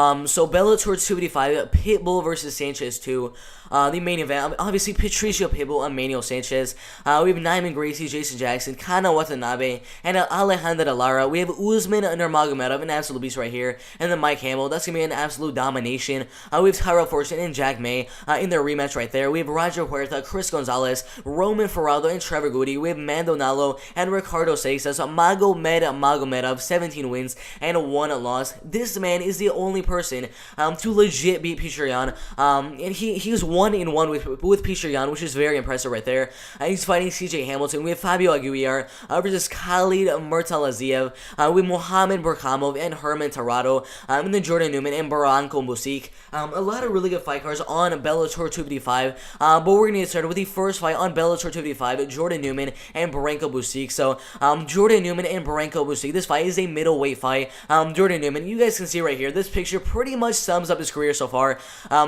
So Bellator 285, Pitbull versus Sanchez 2. The main event, obviously Patricio Pitbull, Emmanuel Sanchez. We have Newman, Gracie, Jason Jackson, Kana Watanabe, and Alejandra Lara. We have Usman Nurmagomedov, an absolute beast right here, and then Mike Hamill. That's going to be an absolute domination. We have Tyrell Fortune and Jack May in their rematch right there. We have Roger Huerta, Chris Gonzalez, Roman Feraldo, and Trevor Woodie. We have Mando Nalo and Ricardo Seixas. Magomedov, 17 wins and 1 loss. This man is the only person to legit beat Petr Yan. And he's 1-1 with Petr Yan, which is very impressive right there. He's fighting CJ Hamilton. We have Fabio Aguilar versus Khalid Murtazaliev. We have Mohamed Berkamov and Herman Torrado. And then Jordan Newman and Boussik. A lot of really good fight cards on Bellator 255. But we're going to get started with the first fight on Bellator 255, Jordan Newman and Boussik. So Jordan Newman and Boussik. This fight is a middleweight fight. Jordan Newman, you guys can see right here, this picture pretty much sums up his career so far.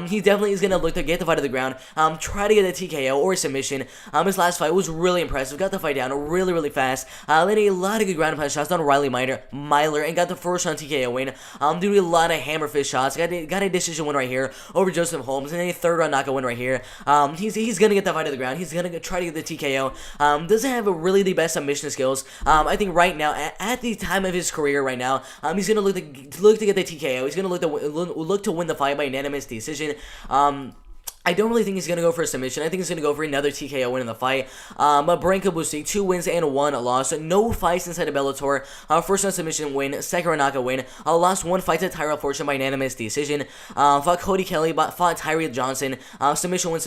He definitely is going to look to get the fight to the ground, try to get a TKO or a submission. His last fight was really impressive, got the fight down really fast, landed a lot of good ground and pound shots on Riley Myler, and got the first round TKO win, due to a lot of hammer fist shots. Got a decision win right here over Joseph Holmes, and a third round knockout win right here. He's going to get the fight to the ground, he's going to try to get the TKO. Doesn't have really the best submission skills. I think right now, at the time of his career right now, he's going to look to get the TKO. He's going to look to win the fight by unanimous decision. I don't really think he's going to go for a submission. I think he's going to go for another TKO win in the fight. But Boussik, 2 wins and 1 loss. No fights inside of Bellator. First round submission win, second round knockout win. Lost 1 fight to Tyrell Fortune by unanimous decision. Fought Cody Kelly, fought Tyree Johnson. Submission win.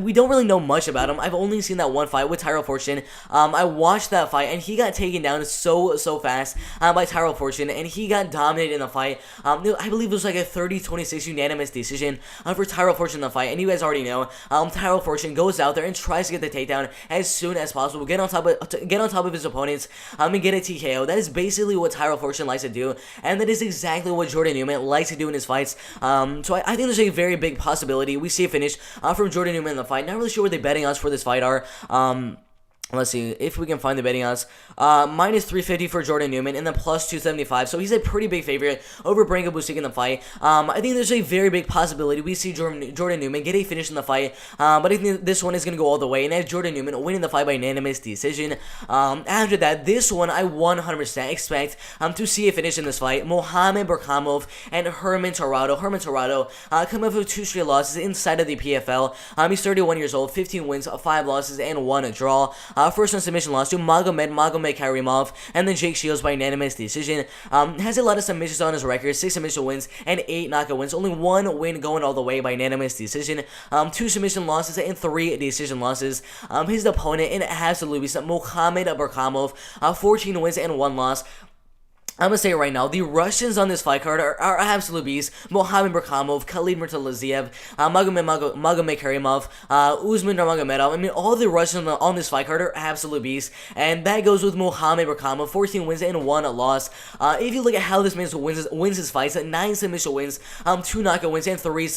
We don't really know much about him. I've only seen that 1 fight with Tyrell Fortune. I watched that fight, and he got taken down so fast by Tyrell Fortune, and he got dominated in the fight. I believe it was like a 30-26 unanimous decision for Tyrell Fortune in the fight, and you guys already know, Tyrell Fortune goes out there and tries to get the takedown as soon as possible, get on top of his opponents, and get a TKO. That is basically what Tyrell Fortune likes to do, and that is exactly what Jordan Newman likes to do in his fights. So I think there's a very big possibility we see a finish from Jordan Newman in the fight. Not really sure what the betting odds for this fight are. Let's see if we can find the betting odds. Minus 350 for Jordan Newman, and then plus 275. So he's a pretty big favorite over Boussik in the fight. I think there's a very big possibility we see Jordan Newman get a finish in the fight. But I think this one is going to go all the way, and have Jordan Newman winning the fight by unanimous decision. After that, this one I 100% expect to see a finish in this fight. Mohamed Berkamov and Herman Torrado. Coming up with 2 straight losses inside of the PFL. He's 31 years old, 15 wins, 5 losses, and 1 draw. First round submission loss to Magomedov, and then Jake Shields by unanimous decision. Has a lot of submissions on his record, 6 submission wins and 8 knockout wins. Only 1 win going all the way by unanimous decision. 2 submission losses and 3 decision losses. His opponent in absolute beast, Mohamed Berkamov, 14 wins and 1 loss. I'm going to say it right now, the Russians on this fight card are absolute beasts. Mohamed Berkamov, Khalid Murtazaliev, Magomedov, Usman Nurmagomedov. I mean, all the Russians on this fight card are absolute beasts. And that goes with Mohamed Berkamov, 14 wins and 1 loss. If you look at how this man wins his fights, 9 submission wins, 2 knockout wins, and 3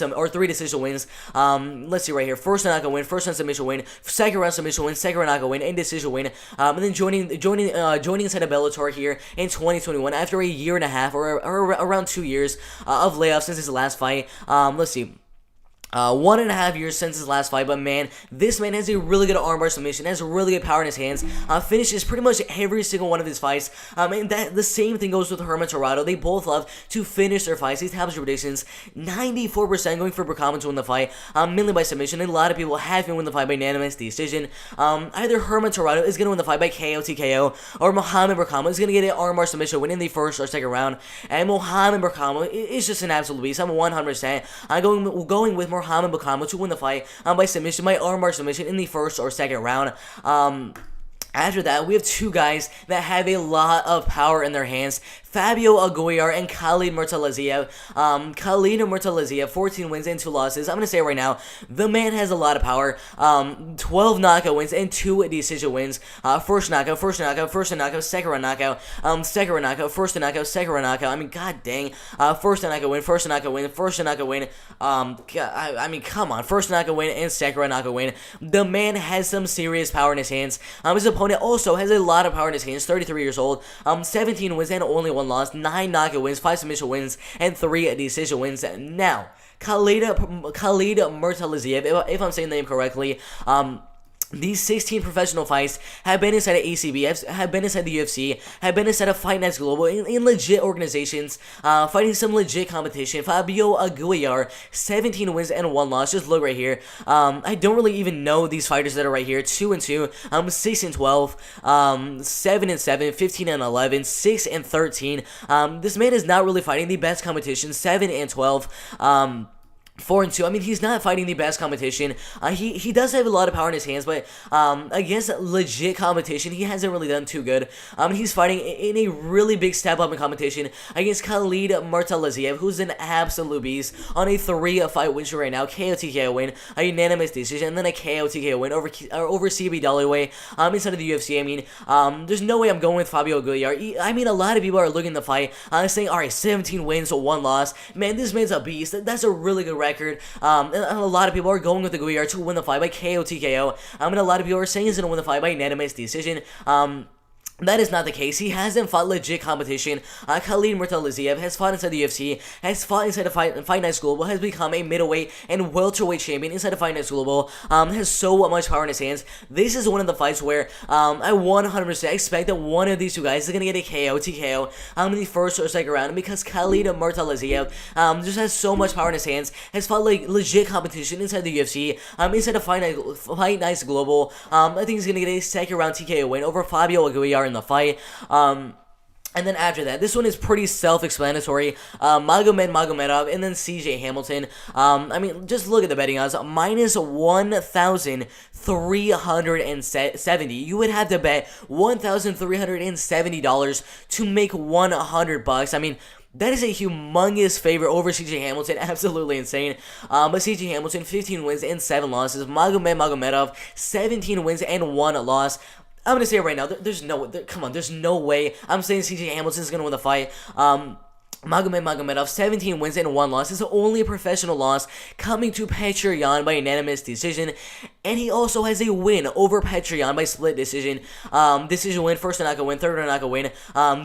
decision wins. Let's see right here. First knockout win, first round submission win, second round submission win, second round knockout win, and decision win. And then joining inside of Bellator here in 2021. After a year and a half or around 2 years of layoffs since his last fight. Let's see. 1.5 years since his last fight, but man, this man has a really good armbar submission, has really good power in his hands, finishes pretty much every single one of his fights, and the same thing goes with Herman Torrado. They both love to finish their fights. These tablet predictions, 94% going for Berkamov to win the fight, mainly by submission, and a lot of people have him win the fight by unanimous decision. Either Herman Torrado is going to win the fight by KO, TKO, or Mohamed Berkamov is going to get an armbar submission win in the first or second round, and Mohamed Berkamov is just an absolute beast. I'm 100% going with Mohamed Berkamov to win the fight by submission, by armbar submission in the first or second round. After that, we have 2 guys that have a lot of power in their hands. Fabio Aguilar and Khalid Murtazaliev. Khalid Murtazaliev, 14 wins and 2 losses. I'm going to say it right now, the man has a lot of power. 12 knockout wins and 2 decision wins. First knockout, second round knockout, first knockout, second round knockout. I mean, god dang. First knockout win. I mean, come on. First knockout win and second round knockout win. The man has some serious power in his hands. His opponent also has a lot of power in his hands. 33 years old, 17 wins and only 1 1 loss, 9 knockout wins, 5 submission wins, and 3 decision wins. Now, Khalid Murtazaliev, if I'm saying the name correctly, these 16 professional fights have been inside of ACB, have been inside the UFC, have been inside of Fight Nights Global, in legit organizations, fighting some legit competition. Fabio Aguilar, 17 wins and 1 loss. Just look right here. I don't really even know these fighters that are right here. 2-2, 6-12, 7-7, 15-11, 6-13. This man is not really fighting the best competition. 7-12. 4-2. I mean, he's not fighting the best competition. He does have a lot of power in his hands, but against legit competition, he hasn't really done too good. He's fighting in a really big step up in competition against Khalid Murtazaliev, who's an absolute beast, on a 3-fight win streak right now. KO TKO win, a unanimous decision, and then a KO TKO win over CB Dalloway inside of the UFC. I mean, there's no way I'm going with Fabio Aguilar. I mean, a lot of people are looking at the fight, saying, all right, 17 wins, 1 loss. Man, this man's a beast. That's a really good record. And a lot of people are going with the Aguilar to win the fight by KO TKO. And a lot of people are saying he's going to win the fight by unanimous decision. That is not the case. He hasn't fought legit competition. Khalid Murtazaliev has fought inside the UFC, has fought inside of Fight Nights Global, has become a middleweight and welterweight champion inside of Fight Nights Global, has so much power in his hands. This is one of the fights where I 100% expect that one of these two guys is going to get a KO, TKO, in the first or second round, because Khalid Murtazaliev just has so much power in his hands, has fought like legit competition inside the UFC, inside of Fight Nights Global. I think he's going to get a second round TKO win over Fabio Aguilar in the fight. And then after that, this one is pretty self-explanatory. Magomedov and then CJ Hamilton. I mean, just look at the betting odds. Minus 1,370. You would have to bet $1,370 to make $100. I mean, that is a humongous favorite over CJ Hamilton. Absolutely insane. But CJ Hamilton, 15 wins and 7 losses. Magomedov, 17 wins and 1 loss. I'm going to say it right now, there's no way I'm saying CJ Hamilton's going to win the fight. Magomedov, 17 wins and 1 loss. His only professional loss coming to Petr Yan by unanimous decision. And he also has a win over Petr Yan by split decision. Decision win, first knockout win, third knockout win.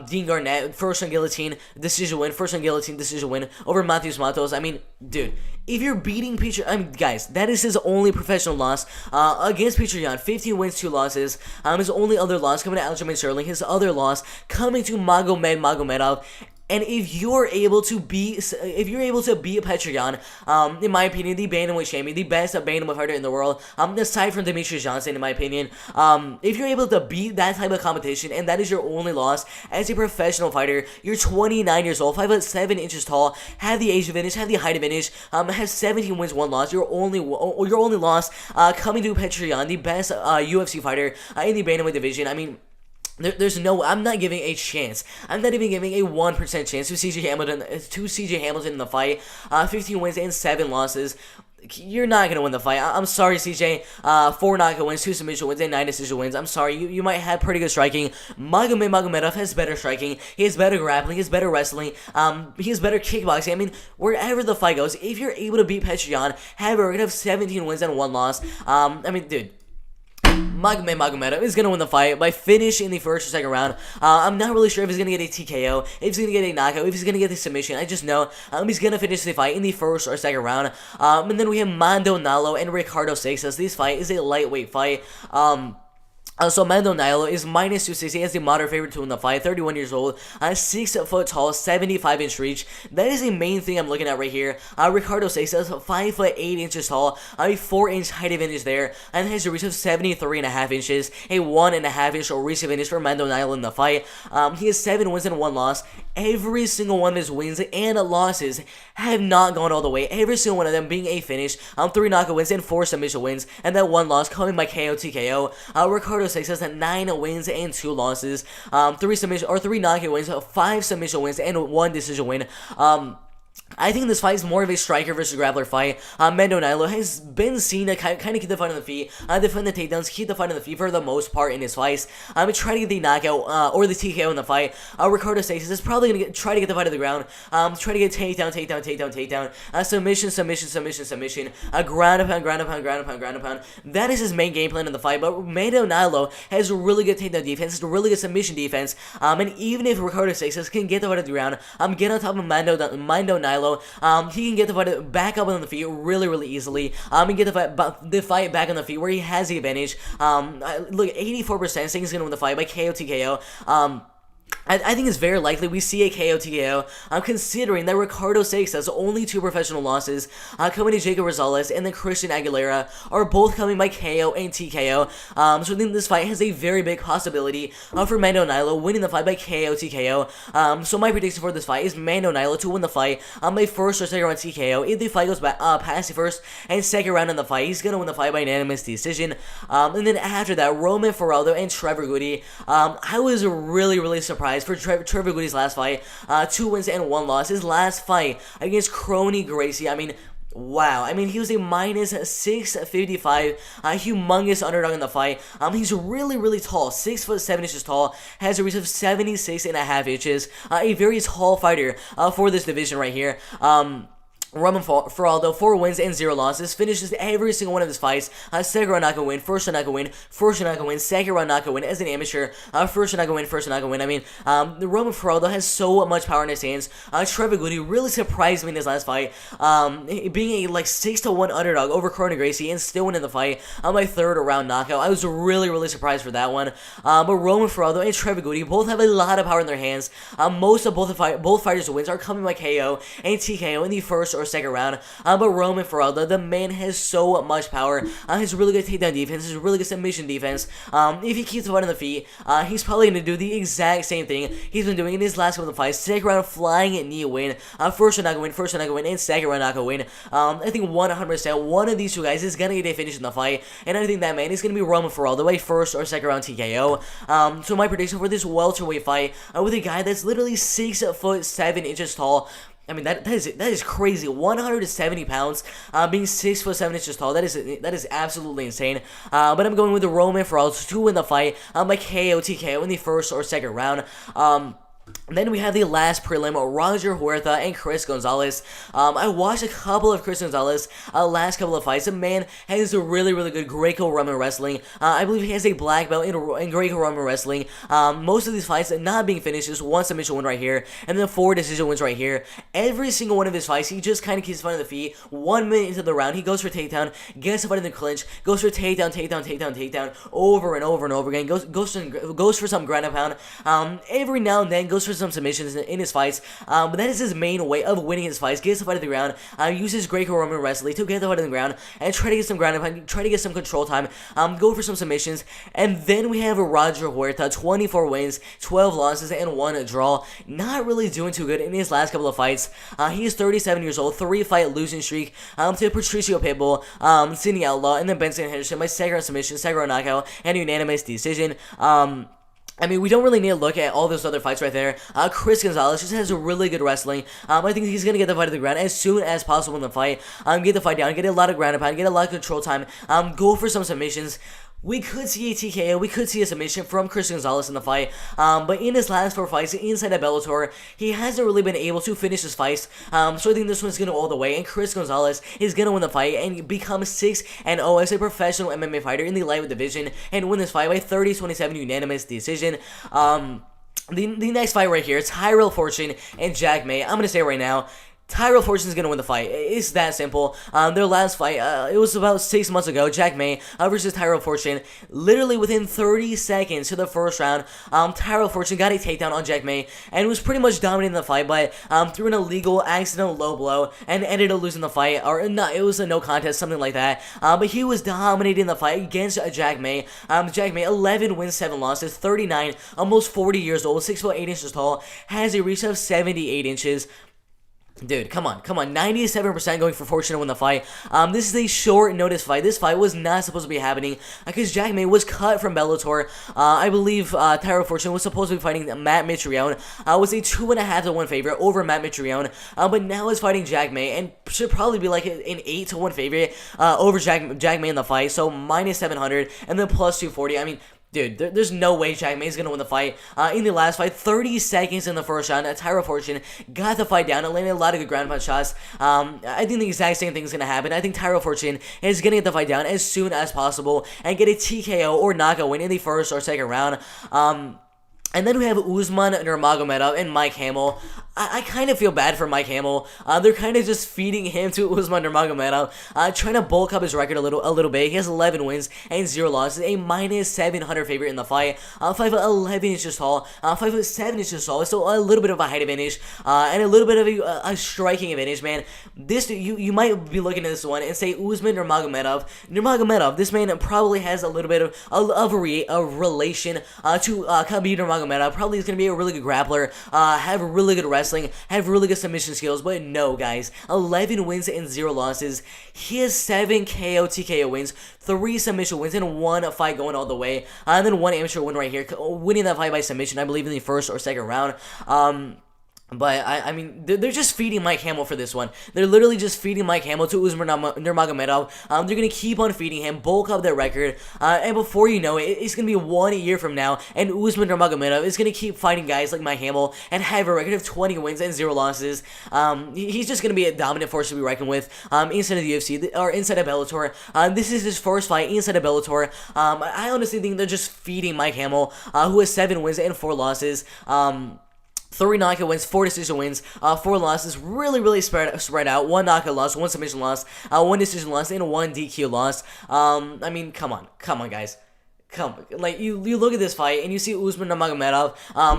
Dean Garnett, first on guillotine, decision win, first on guillotine, decision win over Matheus Matos. I mean, dude, if you're beating Petr, I mean, guys, that is his only professional loss against Petr Yan. 15 wins, 2 losses. His only other loss coming to Aljamain Sterling. His other loss coming to Magomedov. And if you're able to beat Petr Yan, in my opinion, the bantamweight champion, the best bantamweight fighter in the world, aside from Demetrius Johnson, in my opinion, if you're able to beat that type of competition, and that is your only loss as a professional fighter, you're 29 years old, 5'7" tall, have the age advantage, have the height advantage, has 17 wins, 1 loss. Your only loss coming to Petr Yan, the best UFC fighter in the bantamweight division. I mean, there's no. I'm not giving a chance. I'm not even giving a 1% chance to CJ Hamilton in the fight. 15 wins and 7 losses. You're not going to win the fight. I'm sorry, CJ. 4 knockout wins, 2 submission wins, and 9 decision wins. I'm sorry. You might have pretty good striking. Magomedov has better striking. He has better grappling. He has better wrestling. He has better kickboxing. I mean, wherever the fight goes, if you're able to beat Petr Yan, have a record of 17 wins and 1 loss. I mean, dude, Magomedov is going to win the fight by finish in the first or second round. I'm not really sure if he's going to get a TKO, if he's going to get a knockout, if he's going to get the submission. I just know he's going to finish the fight in the first or second round. And then we have Nalo and Ricardo Seixas. This fight is a lightweight fight. So Mando Nalo is minus 260 as the moderate favorite to win the fight. 31 years old, 6 foot tall, 75-inch reach. That is the main thing I'm looking at right here. Ricardo Seixas, 5 foot 8 inches tall, a 4-inch height advantage there, and has a reach of 73.5 inches, a 1.5-inch reach advantage for Mando Nalo in the fight. He has 7 wins and 1 loss. Every single one of his wins and losses have not gone all the way. Every single one of them being a finish. 3 knockout wins and 4 submission wins, and that 1 loss coming by KO TKO. Ricardo Seixas at 9 wins and 2 losses, 3 knockout wins, 5 submission wins, and 1 decision win. I think this fight is more of a striker versus grappler fight. Mendo Nalo has been seen to kind of keep the fight on the feet, defend the takedowns, keep the fight on the feet for the most part in his fights. Try to get the knockout or the TKO in the fight. Ricardo Stasis is probably going to try to get the fight to the ground, try to get takedown, submission, ground and pound. That is his main game plan in the fight, but Mendo Nalo has really good takedown defense, really good submission defense, and even if Ricardo Stasis can get the fight to the ground, get on top of Mendo Nalo, he can get the fight back up on the feet really easily. And get the fight back on the feet where he has the advantage. Look, 84% saying he's gonna win the fight by KO TKO. I think it's very likely we see a KO TKO, considering that Ricardo Seixas' only 2 professional losses, coming to Jacob Rosales and then Christian Aguilera, are both coming by KO and TKO. So I think this fight has a very big possibility for Mendo Nilo winning the fight by KO TKO. So my prediction for this fight is Mendo Nilo to win the fight by first or second round TKO. If the fight goes past the first and second round in the fight, he's gonna win the fight by unanimous decision. And then after that, Roman Feraldo and Trevor Woodie. I was really surprised for Trevor Woodie's last fight, 2 wins and 1 loss. His last fight against crony Gracie, I mean, wow. I mean, he was a minus 655, humongous underdog in the fight. He's really tall, 6'7" inches tall, has a reach of 76.5 inches, a very tall fighter for this division right here. Roman Feraldo, 4 wins and 0 losses, finishes every single one of his fights. Second round knockout win, first round knockout win, second round knockout win as an amateur, first round knockout win. I mean, the Roman Feraldo has so much power in his hands. Trevor Woodie really surprised me in this last fight, being a 6-1 underdog over Corona Gracie and still winning the fight by third round knockout. I was really surprised for that one. But Roman Feraldo and Trevor Woodie both have a lot of power in their hands. Most of both fighters' wins are coming by KO and TKO in the first or second round. But Roman Feraldo, the man has so much power. His really good takedown defense, his really good submission defense. If he keeps the fight on the feet, he's probably going to do the exact same thing he's been doing in his last couple of fights. Second round flying knee win, first round knockout win, and second round knockout win. I think 100% one of these 2 guys is going to get a finish in the fight, and I think that man is going to be Roman Feraldo by first or second round TKO. So my prediction for this welterweight fight, with a guy that's literally 6'7" inches tall. I mean, that is crazy. 170 pounds, being 6'7" inches tall. That is absolutely insane. But I'm going with the Roman Feraldo to win the fight by KO TKO in the first or second round. Then we have the last prelim, Roger Huerta and Chris Gonzalez. I watched a couple of Chris Gonzalez last couple of fights. The man has a really good Greco-Roman wrestling. I believe he has a black belt in Greco-Roman wrestling. Most of these fights not being finished, just 1 submission win right here, and then 4 decision wins right here. Every single one of his fights, he just kind of keeps the fight on the feet. 1 minute into the round, he goes for takedown, gets the fight in the clinch, goes for takedown, over and over again. Goes for some ground and pound. Every now and then goes for some submissions in his fights, but that is his main way of winning his fights. Gets the fight on the ground, uses Greco-Roman wrestling to get the fight on the ground and try to get some ground and pound, try to get some control time, go for some submissions. And then we have Roger Huerta, 24 wins, 12 losses, and 1 draw. Not really doing too good in his last couple of fights. He is 37 years old, 3-fight losing streak to Patricio Pitbull, Sidney Outlaw, and then Benson Henderson by second round submission, second round knockout, and unanimous decision. I mean, we don't really need to look at all those other fights right there. Chris Gonzalez just has a really good wrestling. I think he's going to get the fight to the ground as soon as possible in the fight. Get the fight down, get a lot of ground and pound, get a lot of control time, go for some submissions. We could see a TKO, we could see a submission from Chris Gonzalez in the fight, but in his last 4 fights inside of Bellator, he hasn't really been able to finish his fights, so I think this one's going to go all the way, and Chris Gonzalez is going to win the fight and become 6-0 as a professional MMA fighter in the lightweight division, and win this fight by 30-27 unanimous decision. The next fight right here, Tyrell Fortune and Jack May. I'm going to say right now, Tyrell Fortune is going to win the fight. It's that simple. Their last fight, it was about 6 months ago. Jack May versus Tyrell Fortune. Literally within 30 seconds to the first round, Tyrell Fortune got a takedown on Jack May and was pretty much dominating the fight, but through an illegal accidental low blow and ended up losing the fight. Or not, it was a no contest, something like that. But he was dominating the fight against Jack May. Jack May, 11 wins, 7 losses, 39, almost 40 years old, 6'8" inches tall, has a reach of 78 inches. Dude, come on. 97% going for Fortune to win the fight. This is a short notice fight. This fight was not supposed to be happening because Jack May was cut from Bellator. I believe Tyro Fortune was supposed to be fighting Matt Mitrione. Was a 2.5 to 1 favorite over Matt Mitrione. But now is fighting Jack May and should probably be like an 8 to 1 favorite over Jack May in the fight. So minus 700 and then plus 240. I mean, dude, there's no way Jack May is going to win the fight. In the last fight, 30 seconds in the first round, Tyro Fortune got the fight down and landed a lot of good ground pound shots. I think the exact same thing is going to happen. I think Tyro Fortune is going to get the fight down as soon as possible and get a TKO or knockout win in the first or second round. And then we have Usman Nurmagomedov and Mike Hamill. I kind of feel bad for Mike Hamill. They're kind of just feeding him to Usman Nurmagomedov, trying to bulk up his record a little bit. He has 11 wins and 0 losses, a minus 700 favorite in the fight. 5'11" inches tall, 5'7" inches tall, so a little bit of a height advantage, and a little bit of a striking advantage, man. This you might be looking at this one and say Usman Nurmagomedov. This man probably has a little bit of a relation to Khabib Nurmagomedov. Probably is going to be a really good grappler, have really good wrestling, have really good submission skills, but no, guys, 11 wins and 0 losses. He has 7 KO TKO wins, 3 submission wins, and 1 fight going all the way, and then 1 amateur win right here, winning that fight by submission, I believe in the first or second round. But, I mean, they're just feeding Mike Hamill for this one. They're literally just feeding Mike Hamill to Usman Nurmagomedov. They're going to keep on feeding him, bulk up their record, and before you know it, it's going to be 1 year from now, and Usman Nurmagomedov is going to keep fighting guys like Mike Hamill and have a record of 20 wins and 0 losses. He's just going to be a dominant force to be reckoned with inside of the UFC, or inside of Bellator. This is his first fight inside of Bellator. I honestly think they're just feeding Mike Hamill, who has 7 wins and 4 losses. 3 knockout wins, 4 decision wins, 4 losses, really spread out. 1 knockout loss, 1 submission loss, 1 decision loss, and 1 DQ loss. I mean, come on, guys. Like, you look at this fight and you see Usman Nurmagomedov.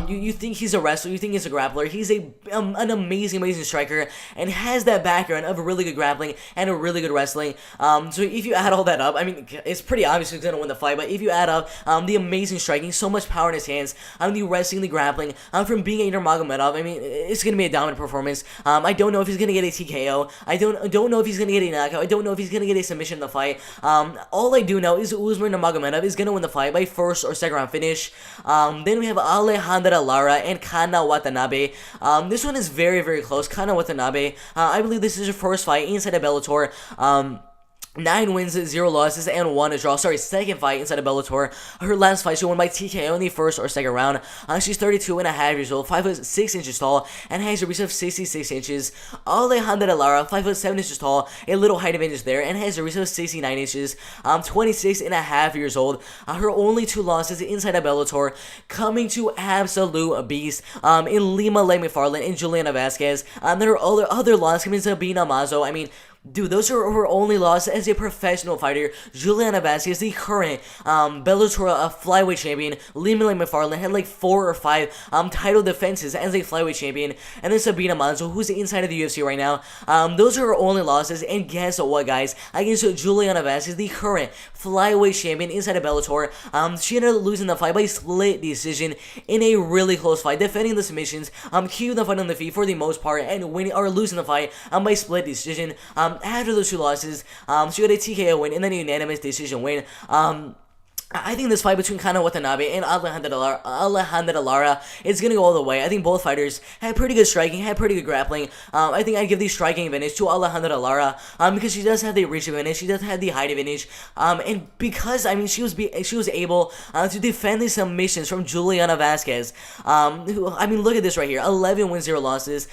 You think he's a wrestler, you think he's a grappler. He's an amazing striker and has that background of a really good grappling and a really good wrestling. So if you add all that up, I mean, it's pretty obvious he's gonna win the fight. But if you add up the amazing striking, so much power in his hands, the wrestling, the grappling, from being a Nurmagomedov, I mean, it's gonna be a dominant performance. I don't know if he's gonna get a TKO. I don't know if he's gonna get a knockout. I don't know if he's gonna get a submission in the fight. All I do know is Usman Nurmagomedov is gonna win the fight by first or second round finish. Then we have Alejandra Lara and Kana Watanabe. This one is very close. Kana Watanabe, I believe this is her first fight inside of Bellator. 9 wins, 0 losses, and 1 draw. Sorry, second fight inside of Bellator. Her last fight, she won by TKO in the first or second round. She's 32.5 years old, 5'6" inches tall, and has a reach of 66 inches. Alejandra Lara, 5'7" inches tall, a little height advantage there, and has a reach of 69 inches. 26.5 years old. Her only 2 losses inside of Bellator, coming to absolute beast in Lima Lake McFarland and Juliana Vasquez. There are other losses coming to Bina Mazo. I mean, dude, those are her only losses as a professional fighter. Juliana Vasquez, the current Bellator flyweight champion. Lima Lake McFarland had like 4 or 5 title defenses as a flyweight champion. And then Sabina Manzo, who's inside of the UFC right now. Those are her only losses. And guess what, guys? Against Juliana Vasquez, the current flyweight champion inside of Bellator. She ended up losing the fight by split decision in a really close fight, defending the submissions, keeping the fight on the feet for the most part, and winning or losing the fight by split decision. After those 2 losses, she got a TKO win and then a unanimous decision win. I think this fight between Kana Watanabe and Alejandra Lara is going to go all the way. I think both fighters had pretty good striking, had pretty good grappling. I think I'd give the striking advantage to Alejandra Lara because she does have the reach advantage, she does have the height advantage, and because, I mean, she was able to defend the submissions from Juliana Vasquez. Who, I mean, look at this right here, 11 wins, 0 losses,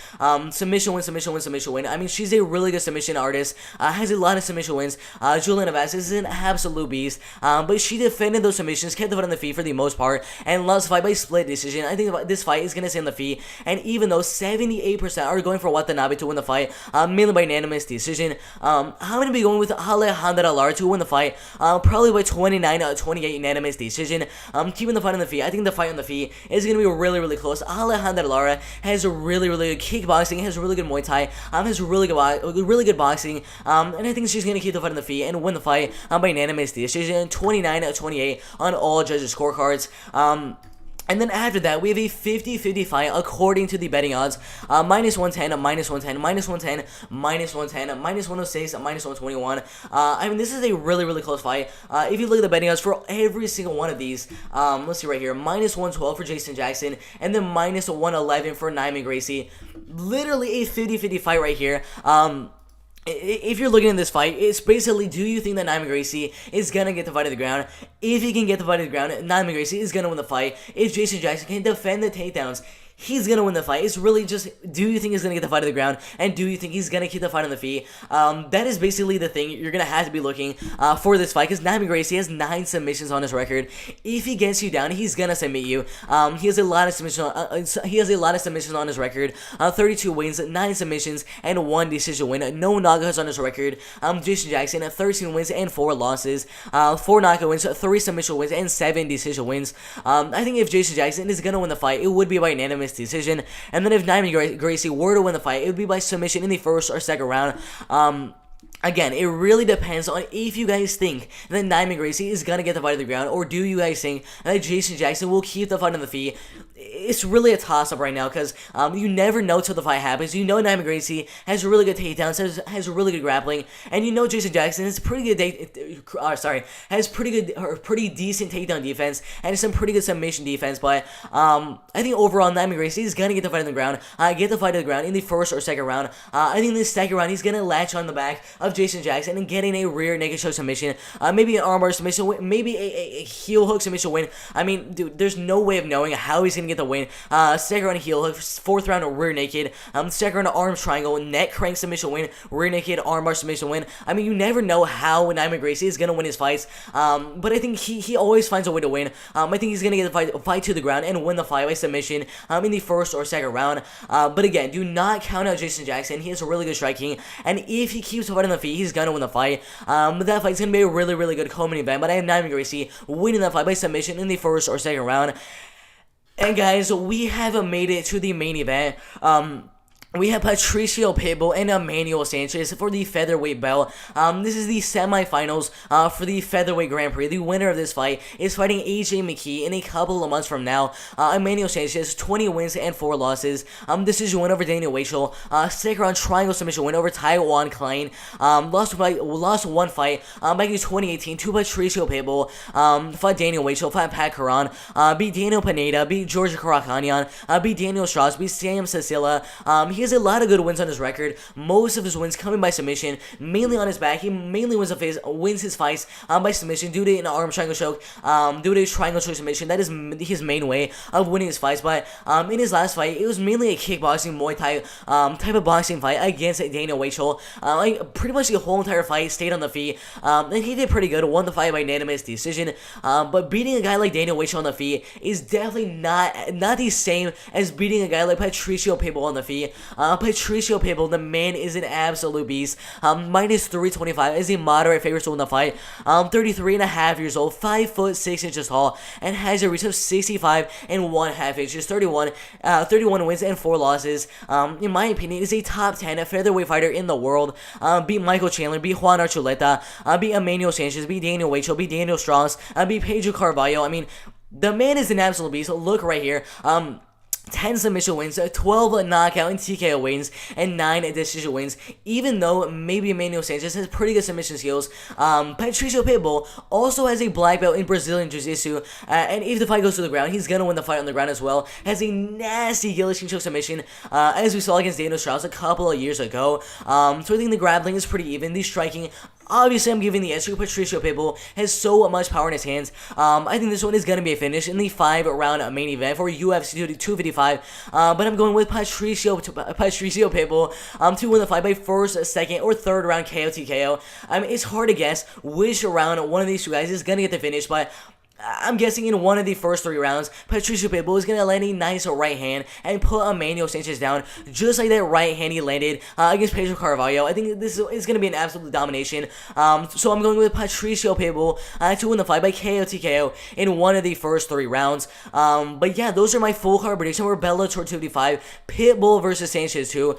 submission win. I mean, she's a really good submission artist, has a lot of submission wins. Juliana Vasquez is an absolute beast, but she defended those submissions, kept the fight on the feet for the most part, and lost the fight by split decision. I think this fight is going to stay on the feet, and even though 78% are going for Watanabe to win the fight, mainly by unanimous decision, I'm going to be going with Alejandra Lara to win the fight, probably by 29-28 unanimous decision, keeping the fight on the feet. I think the fight on the feet is going to be really close. Alejandra Lara has really good kickboxing, has really good Muay Thai, has really good boxing, and I think she's going to keep the fight on the feet and win the fight by unanimous decision, 29-28 on all judges' scorecards. And then after that, we have a 50-50 fight according to the betting odds. Minus 110, minus 110, minus 110, minus 110, minus 106, minus 121. I mean, this is a really, really close fight. If you look at the betting odds for every single one of these, let's see right here. Minus 112 for Jason Jackson, and then minus 111 for Newman Gracie. Literally a 50-50 fight right here. If you're looking at this fight, it's basically, do you think that Newman Gracie is going to get the fight to the ground? If he can get the fight to the ground, Newman Gracie is going to win the fight. If Jason Jackson can defend the takedowns, he's going to win the fight. It's really just, do you think he's going to get the fight to the ground? And do you think he's going to keep the fight on the feet? That is basically the thing you're going to have to be looking for this fight, because Newman Gracie has 9 submissions on his record. If he gets you down, he's going to submit you. He has a lot of submissions on his record. 32 wins, 9 submissions, and 1 decision win. No knockouts on his record. Jason Jackson, 13 wins and 4 losses. 4 knockout wins, 3 submission wins, and 7 decision wins. I think if Jason Jackson is going to win the fight, it would be by unanimous decision. And then if Newman Gracie were to win the fight, it would be by submission in the first or second round. Again, it really depends on if you guys think that Newman Gracie is going to get the fight to the ground, or do you guys think that Jason Jackson will keep the fight on the feet. It's really a toss-up right now, because you never know till the fight happens. You know Newman Gracie has really good takedowns, has really good grappling, and you know Jason Jackson has pretty good pretty decent takedown defense and some pretty good submission defense. But I think overall Newman Gracie is gonna get the fight on the ground, get the fight to the ground in the first or second round. I think in the second round he's gonna latch on the back of Jason Jackson and getting a rear naked choke submission, maybe an armbar submission win, maybe a heel hook submission win. I mean, dude, there's no way of knowing how he's gonna get the win. Second round heel hook, 4th round rear naked, second round arm triangle, neck crank submission win, rear naked armbar submission win. I mean, you never know how Newman Gracie is gonna win his fights, but I think he always finds a way to win. I think he's gonna get the fight to the ground and win the fight by submission in the first or second round. But again, do not count out Jason Jackson. He has really good striking, and if he keeps the fight on the feet, he's gonna win the fight. But that fight's gonna be a really, really good co-main event. But I have Newman Gracie winning that fight by submission in the first or second round. And guys, we have made it to the main event. We have Patricio Pitbull and Emmanuel Sanchez for the featherweight belt. This is the semifinals for the featherweight Grand Prix. The winner of this fight is fighting AJ McKee in a couple of months from now. Emmanuel Sanchez, 20 wins and 4 losses. Decision win over Daniel Weichel. Second round triangle submission win over Taiwan Klein. Lost one fight back in 2018 to Patricio Pitbull. Fought Daniel Weichel, fought Pat Caron. Beat Daniel Pineda, beat George Karakhanyan, beat Daniel Strauss, beat Sam Cecilia. He has a lot of good wins on his record. Most of his wins coming by submission, mainly on his back. He mainly wins his fights by submission due to an arm triangle choke, due to his triangle choke submission. That is his main way of winning his fights. But in his last fight, it was mainly a kickboxing, Muay Thai type of boxing fight against Daniel Weichel. Pretty much the whole entire fight stayed on the feet, and he did pretty good. Won the fight by unanimous decision. But beating a guy like Daniel Weichel on the feet is definitely not the same as beating a guy like Patricio Pitbull on the feet. Patricio Pitbull, the man is an absolute beast. Minus 325 is a moderate favorite to win the fight. 33 and a half years old, 5'6" tall, and has a reach of 65 and 1/2 inches. 31 wins and 4 losses. In my opinion, is a top 10 featherweight fighter in the world. Beat Michael Chandler, beat Juan Archuleta, beat Emmanuel Sanchez, beat Daniel Weichel, beat Daniel Strauss, beat Pedro Carvalho. I mean, the man is an absolute beast. Look right here. 10 submission wins, 12 knockout and TKO wins, and 9 decision wins. Even though maybe Emmanuel Sanchez has pretty good submission skills, Patricio Pitbull also has a black belt in Brazilian Jiu-Jitsu, and if the fight goes to the ground, he's gonna win the fight on the ground as well. Has a nasty guillotine choke submission, as we saw against Daniel Strauss a couple of years ago. So I think the grappling is pretty even. The striking, obviously, I'm giving the edge to Patricio Pitbull. Has so much power in his hands. I think this one is going to be a finish in the 5-round main event for UFC 255. But I'm going with Patricio Pitbull to win the fight by first, second, or third round KO TKO. I mean, it's hard to guess which round one of these two guys is going to get the finish, but I'm guessing in one of the first 3 rounds, Patricio Pitbull is going to land a nice right hand and put Emmanuel Sanchez down, just like that right hand he landed against Pedro Carvalho. I think this is going to be an absolute domination. So I'm going with Patricio Pitbull to win the fight by KO TKO in one of the first 3 rounds. But yeah, those are my full card predictions for Bellator 255, Pitbull versus Sanchez 2.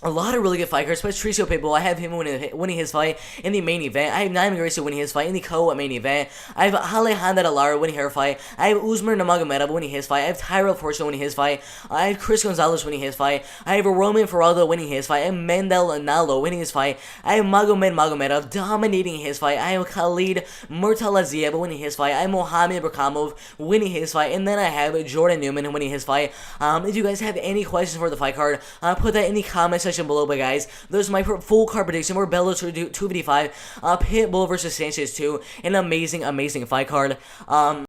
a lot of really good fight cards. Patricio Pitbull, I have him winning his fight in the main event. I have Newman Gracie winning his fight in the co-main event. I have Alejandra Lara winning her fight. I have Nurmagomedov winning his fight. I have Tyro Fortune winning his fight. I have Chris Gonzalez winning his fight. I have Roman Feraldo winning his fight. I have Mendel Nalo winning his fight. I have Magomedov dominating his fight. I have Khalid Murtazaliev winning his fight. I have Mohamed Berkamov winning his fight. And then I have Jordan Newman winning his fight. If you guys have any questions for the fight card, put that in the comment section below. But guys, those are my full card prediction for Bellator 255 Pitbull versus Sanchez 2. An amazing fight card.